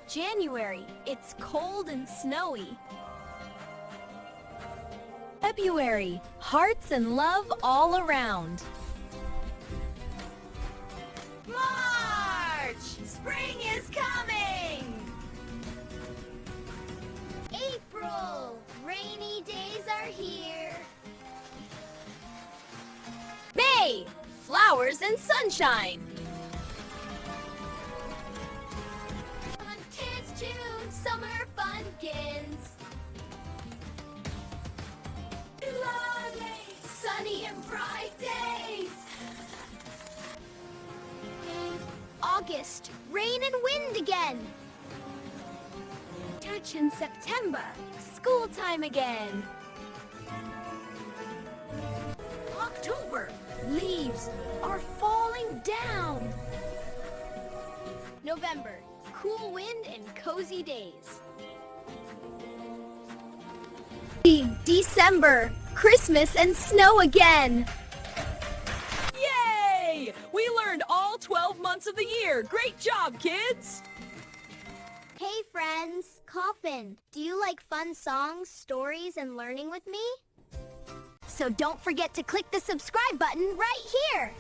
January, it's cold and snowy. February, hearts and love all around. March, spring is coming. April, rainy days are here. May, flowers and sunshine. Tis June, summer fun begins. July, sunny and bright days. August, rain and wind again. Touch in September, school time again. October, leaves are falling down. November, cool wind and cozy days. December, Christmas and snow again. Yay! We learned all 12 months of the year. Great job, kids! Hey friends, Coffin, do you like fun songs, stories, and learning with me? So don't forget to click the subscribe button right here.